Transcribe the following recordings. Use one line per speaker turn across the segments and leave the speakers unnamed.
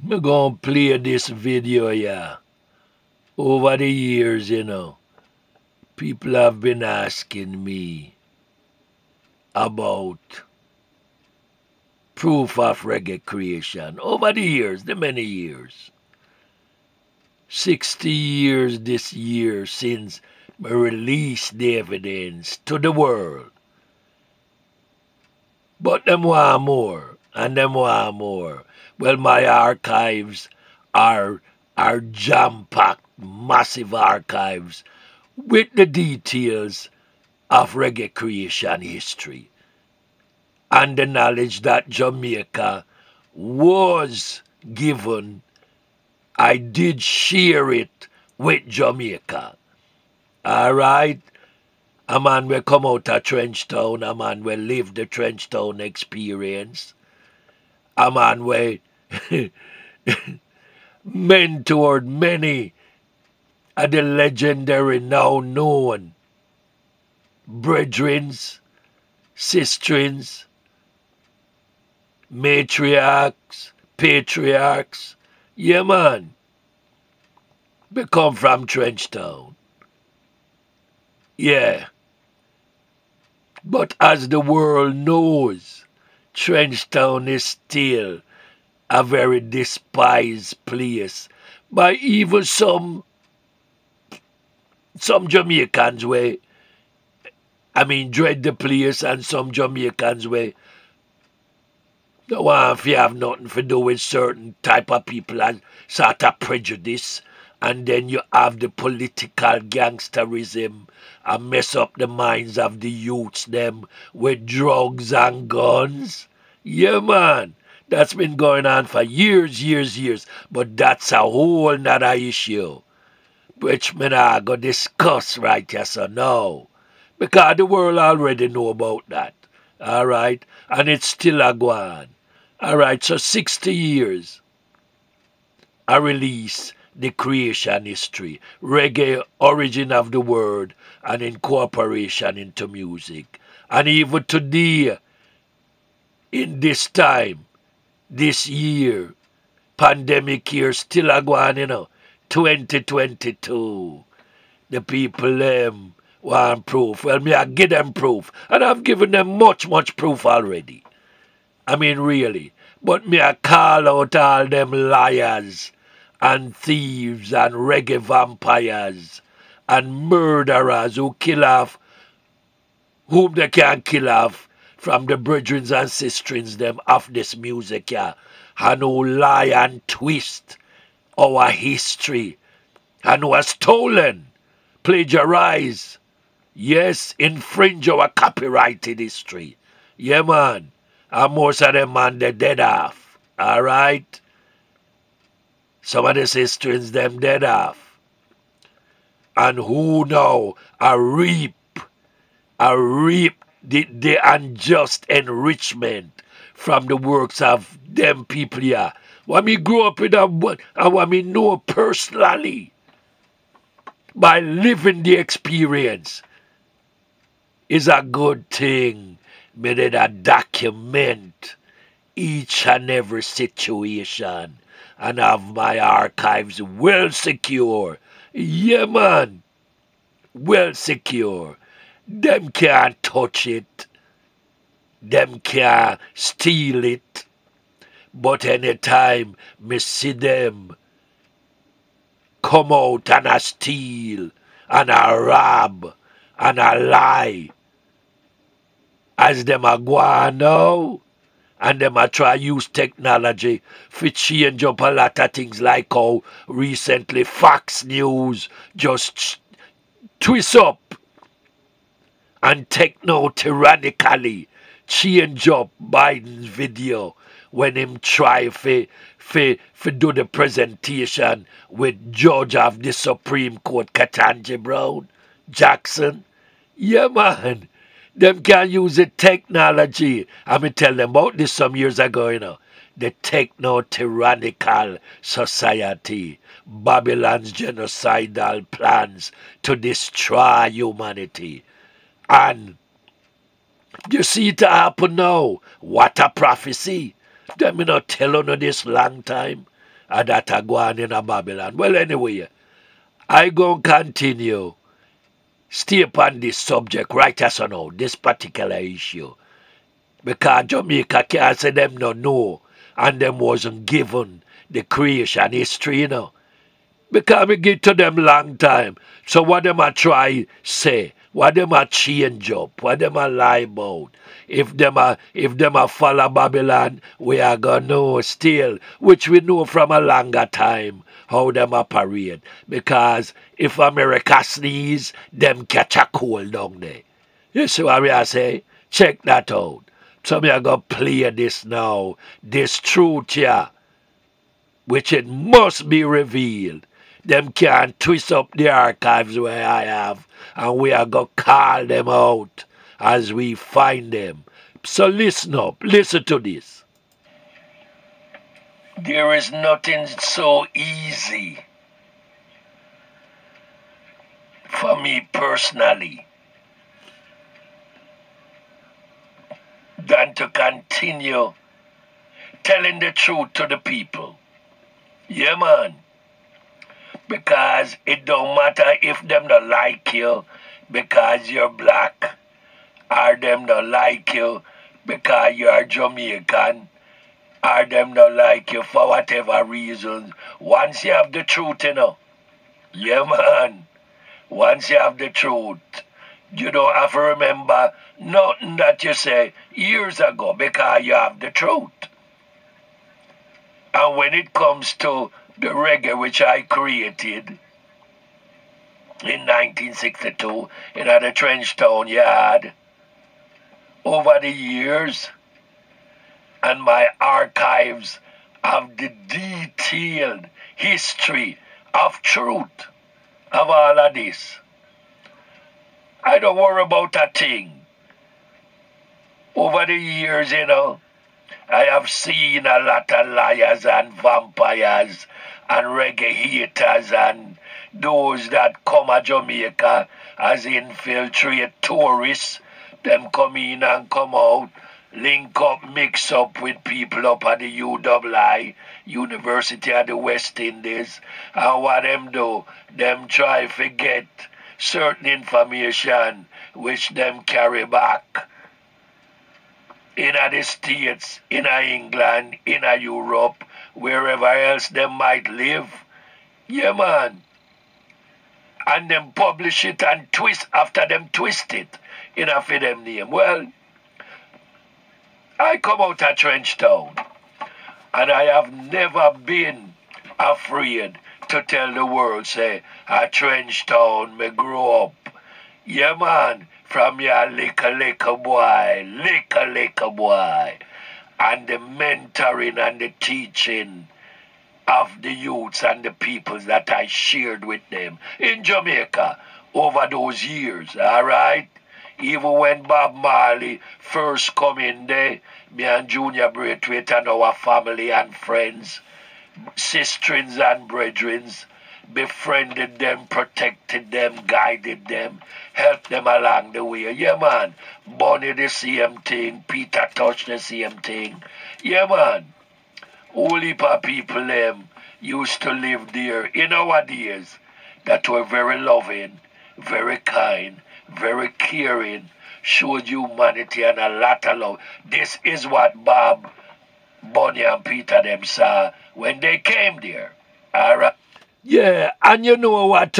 I'm gonna play this video, yeah. Over the years, people have been asking me about proof of reggae creation. Over the years, the many years. 60 years this year since I released the evidence to the world. But them want more, and them want more. Well, my archives are jam-packed, massive archives with the details of reggae creation history and the knowledge that Jamaica was given. I did share it with Jamaica. All right? A man will come out of Trenchtown, a man will live the Trenchtown experience, a man will mentored many of the legendary, now known brethrens, sisterins, matriarchs, patriarchs. Yeah, man. They come from Trenchtown. Yeah. But as the world knows, Trenchtown is still a very despised place by even some Jamaicans way. I mean, dread the place, and some Jamaicans way don't want to have nothing to do with certain type of people and sort of prejudice. And then you have the political gangsterism and mess up the minds of the youths them with drugs and guns. Yeah, man. That's been going on for years, years, years. But that's a whole nother issue, which me not go discuss right here, so no. Because the world already know about that. All right? And it's still a go on. All right, so 60 years, I release the creation history, reggae, origin of the word, and incorporation into music. And even today, in this time, this year, pandemic year, still a go on, 2022. The people want proof. Well, me I give them proof. And I've given them much, much proof already. I mean, really. But me I call out all them liars and thieves and reggae vampires and murderers who kill off whom they can kill off from the brethren and sisterins them of this music, yeah. And who lie and twist our history and who has stolen, plagiarize, yes, infringe our copyrighted history. Yeah, man. And most of them, man, they dead off. All right? Some of the sisterins, them dead off. And who now reap the unjust enrichment from the works of them people here. What me grew up with and what me know personally by living the experience is a good thing. Me did a document each and every situation and have my archives well secure. Yeah, man. Well secure. Them can't touch it. Them can't steal it. But anytime me see them come out and a steal and a rob and a lie, as them a go on now, and them a try use technology to change up a lot of things, like how recently Fox News just twist up and techno-tyrannically change up Biden's video when him try to do the presentation with Judge of the Supreme Court, Ketanji Brown Jackson. Yeah, man. Them can use the technology. I me tell them about this some years ago, The techno-tyrannical society. Babylon's genocidal plans to destroy humanity. And you see it happen now. What a prophecy. Them not tell you this long time. that a go on in a Babylon. Well, anyway, I gon' continue stay upon this subject right as I know, this particular issue. Because Jamaica can't say them no know and them wasn't given the creation history, you know. Because we give to them long time. So what them a try say, what them a change up, what them a lie about. If them a follow Babylon, we are gonna know still, which we know from a longer time how them operate. Because if America sneeze, them catch a cold down there. You see what we are say? Check that out. So me are gonna play this now, this truth here, which it must be revealed. Them can't twist up the archives where I have, and we are going to call them out as we find them. So listen up, listen to this. There is nothing so easy for me personally than to continue telling the truth to the people. Yeah, man. Because it don't matter if them don't like you because you're black, or them don't like you because you're Jamaican, or them don't like you for whatever reasons. Once you have the truth, you know, yeah, man, once you have the truth, you don't have to remember nothing that you say years ago because you have the truth. And when it comes to the reggae which I created in 1962 in the Trenchtown Yard, over the years, and my archives of the detailed history of truth of all of this, I don't worry about a thing. Over the years, you know, I have seen a lot of liars and vampires and reggae haters and those that come to Jamaica as infiltrate tourists. Them come in and come out, link up, mix up with people up at the UII, University of the West Indies. And what them do, them try to get certain information which them carry back in the States, in England, in Europe, wherever else they might live. Yeah, man. And them publish it and twist after them twist it in a for them name. Well, I come out of Trenchtown and I have never been afraid to tell the world, say, at Trenchtown, me grow up. Yeah, man. From your little boy, and the mentoring and the teaching of the youths and the peoples that I shared with them in Jamaica over those years, all right? Even when Bob Marley first come in there, me and Junior Braithwaite and our family and friends, sisterins and brethrens, befriended them, protected them, guided them, helped them along the way. Yeah, man. Bonnie the same thing, Peter Touch the same thing. Yeah, man. Whole heap of people them used to live there in our days that were very loving, very kind, very caring, showed humanity and a lot of love. This is what Bob, Bonnie and Peter them saw when they came there. All right. Yeah, and you know what,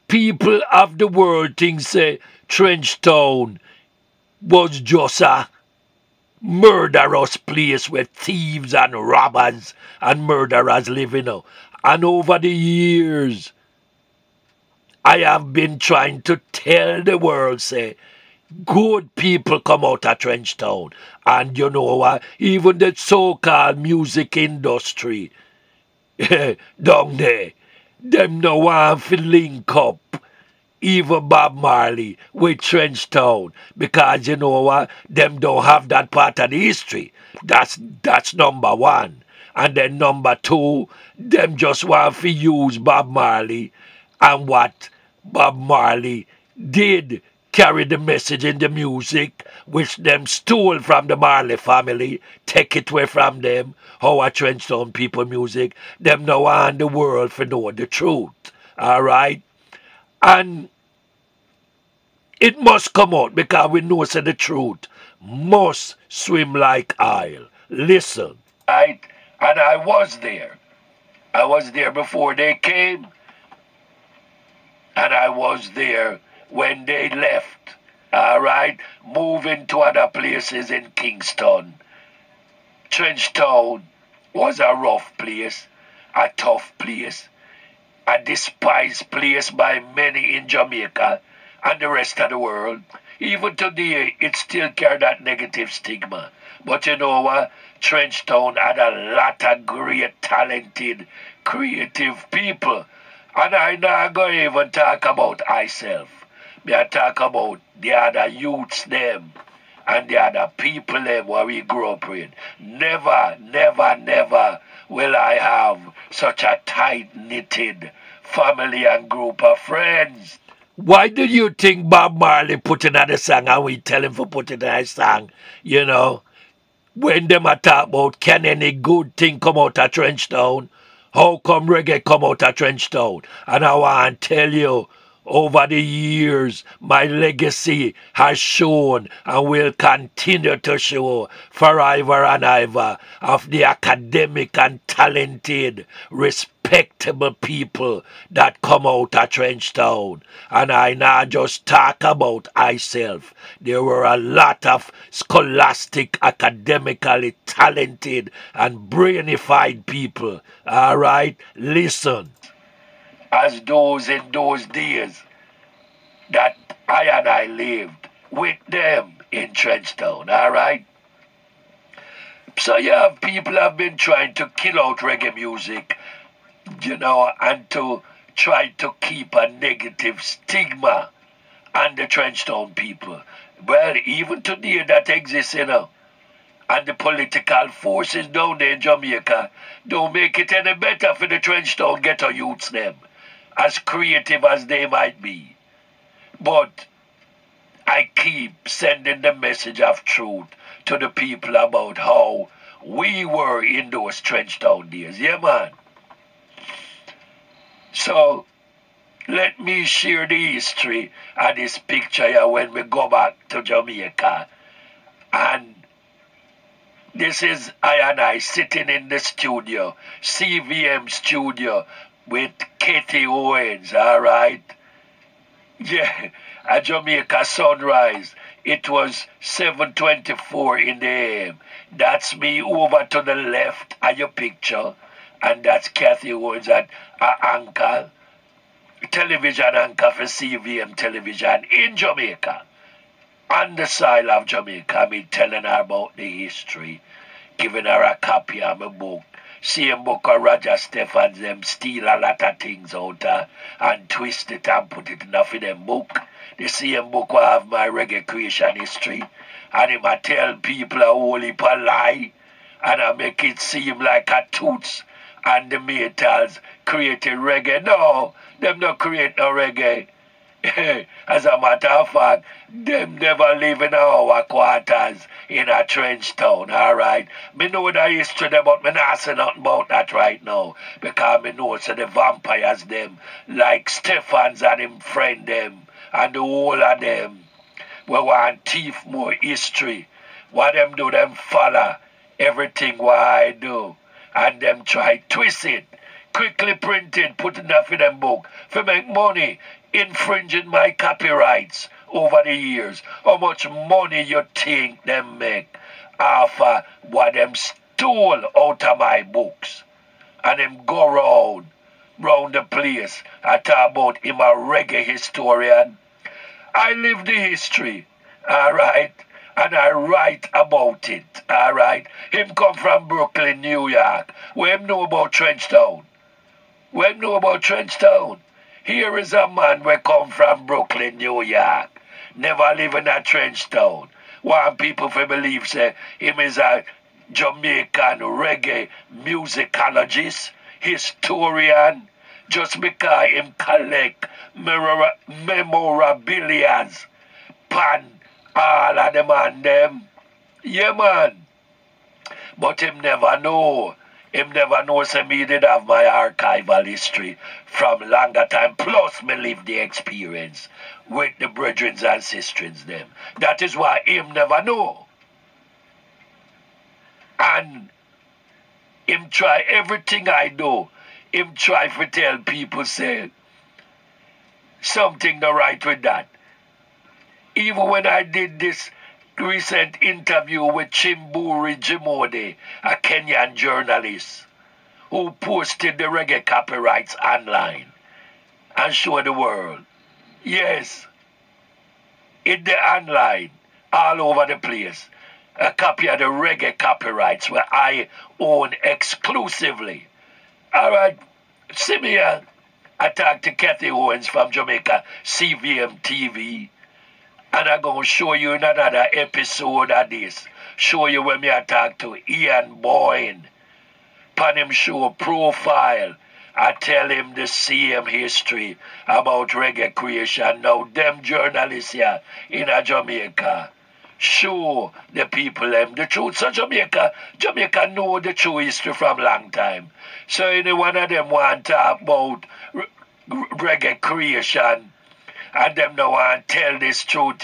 people of the world think say Trenchtown was just a murderous place where thieves and robbers and murderers live, you know. And over the years, I have been trying to tell the world, say, good people come out of Trenchtown. And you know what, even the so-called music industry, down there, them no want to link up even Bob Marley with Trenchtown because you know what, them don't have that part of the history. That's number one. And then number two, them just want to use Bob Marley and what Bob Marley did carry the message in the music, which them stole from the Marley family, take it away from them, how a Trenchtown people music, them now want the world to know the truth. Alright? And it must come out because we know say the truth must swim like oil. Listen. Right? And I was there. I was there before they came, and I was there when they left. Alright? Moving to other places in Kingston. Trenchtown was a rough place, a tough place, a despised place by many in Jamaica and the rest of the world. Even today, it still carries that negative stigma. But you know what? Trenchtown had a lot of great, talented, creative people. And I not going to even talk about myself. I talk about the other youths them and the other people them where we grew up with. Never, never, never will I have such a tight-knitted family and group of friends. Why do you think Bob Marley put in the song and we tell him to put in a song, you know? When them a talk about can any good thing come out of Trenchtown? How come reggae come out of Trenchtown? And I want to tell you, over the years, my legacy has shown and will continue to show forever and ever of the academic and talented, respectable people that come out of Trenchtown. And I not just talk about myself. There were a lot of scholastic, academically talented and brainified people. All right? Listen. As those in those days that I lived with them in Trenchtown, all right? So you have people have been trying to kill out reggae music, you know, and to try to keep a negative stigma on the Trenchtown people. Well, even today that exists, you know, and the political forces down there in Jamaica don't make it any better for the Trenchtown ghetto youths them, as creative as they might be. But I keep sending the message of truth to the people about how we were in those Trenchtown days. Yeah, man. So, let me share the history of this picture here when we go back to Jamaica. And this is I sitting in the studio, CVM studio, with Katie Owens, all right? Yeah, at Jamaica sunrise. It was 7:24 in the AM. That's me over to the left of your picture. And that's Kathy Owens at anchor, television anchor for CVM television in Jamaica. On the soil of Jamaica, me telling her about the history, giving her a copy of my book. Same book of Roger Stephens, them steal a lot of things out and twist it and put it in them book. The same book will have my reggae creation history. And him a tell people a whole heap of lie. And I make it seem like a toots. And the metals created reggae. No, them not create no reggae. As a matter of fact, them never live in our quarters in a Trenchtown, alright? Me know the history there, but me not say nothing about that right now. Because me know so the vampires them, like Stephens and him friend them, and the whole of them, we want thief more history. What them do, them follow everything what I do. And them try twist it, quickly print it, put it up in them book, for make money, infringing my copyrights over the years. How much money you think them make off of what them stole out of my books? And them go round the place. I talk about him a reggae historian. I live the history, alright? And I write about it, alright? Him come from Brooklyn, New York. Where him know about Trenchtown? Where him know about Trenchtown? Here is a man where come from Brooklyn, New York. Never live in a Trenchtown. Want people to believe say him is a Jamaican reggae musicologist, historian, just because him collect memorabilia pan All of the man them. Yeah, man. But him never know. Him never know say me did have my archival history from longer time. Plus me live the experience with the brethren and sisters them. That is why him never know. And him try everything I do. Him try to tell people say something not right with that. Even when I did this recent interview with Chimburi Jimode, a Kenyan journalist who posted the reggae copyrights online and showed the world. Yes, in the online, all over the place, a copy of the reggae copyrights where I own exclusively. All right, see me here. I talked to Kathy Owens from Jamaica, CVM TV. And I'm going to show you in another episode of this. Show you when me I talk to Ian Boyne. Pan him show profile. I tell him the same history about reggae creation. Now, them journalists here in Jamaica show the people them the truth. So Jamaica know the true history from long time. So any one of them want to talk about reggae creation and them no want to tell this truth,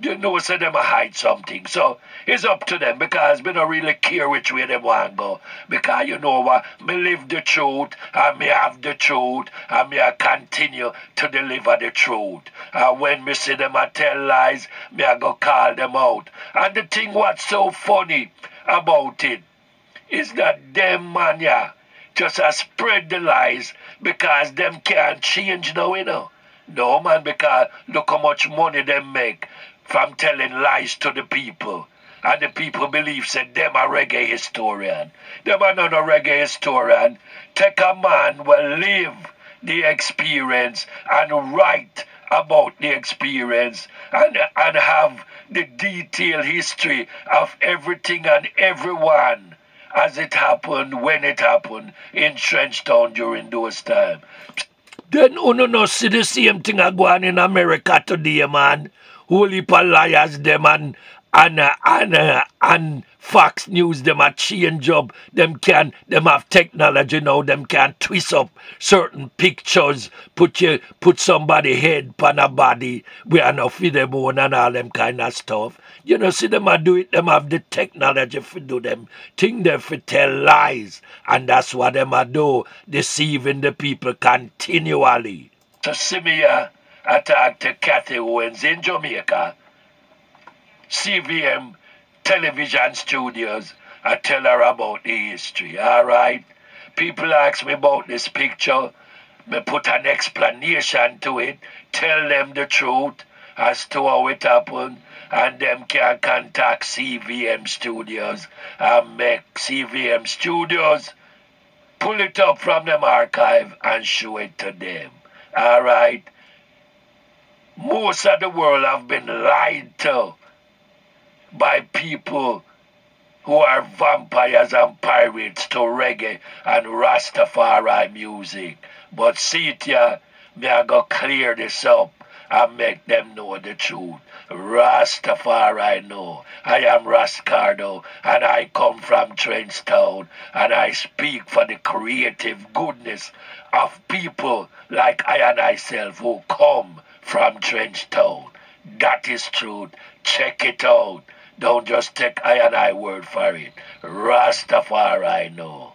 you know, so them hide something. So it's up to them because me don't really care which way them want to go. Because you know what, me live the truth and me have the truth and me I continue to deliver the truth. And when me see them a tell lies, me I go call them out. And the thing what's so funny about it is that them man yeah, just spread the lies because them can't change now, you know. No, man, because look how much money they make from telling lies to the people. And the people believe said them a reggae historian. Them are not a reggae historian. Take a man will live the experience and write about the experience and have the detailed history of everything and everyone as it happened, when it happened in Trenchtown during those times. Then uno no see the same thing a go on in America today, man. Whole heap of liars them and Fox News them a change up. Them have technology now. Them can twist up certain pictures. Put somebody head pan a body. We are not feed them on and all them kind of stuff. You know, see them a do it. Them have the technology for do them. Think them for tell lies, and that's what them a do, deceiving the people continually. So see me here, I talk to Kathy Owens in Jamaica. CVM television studios. I tell her about the history, alright? People ask me about this picture. Me put an explanation to it. Tell them the truth as to how it happened. And them can contact CVM studios and make CVM studios pull it up from them archive and show it to them. Alright? Most of the world have been lied to by people who are vampires and pirates to reggae and Rastafari music. But see it here, me I go clear this up and make them know the truth. Rastafari know. I am Ras Cardo and I come from Trenchtown and I speak for the creative goodness of people like I and myself who come from Trenchtown. That is truth. Check it out. Don't just take I and I word for it. Rastafari know.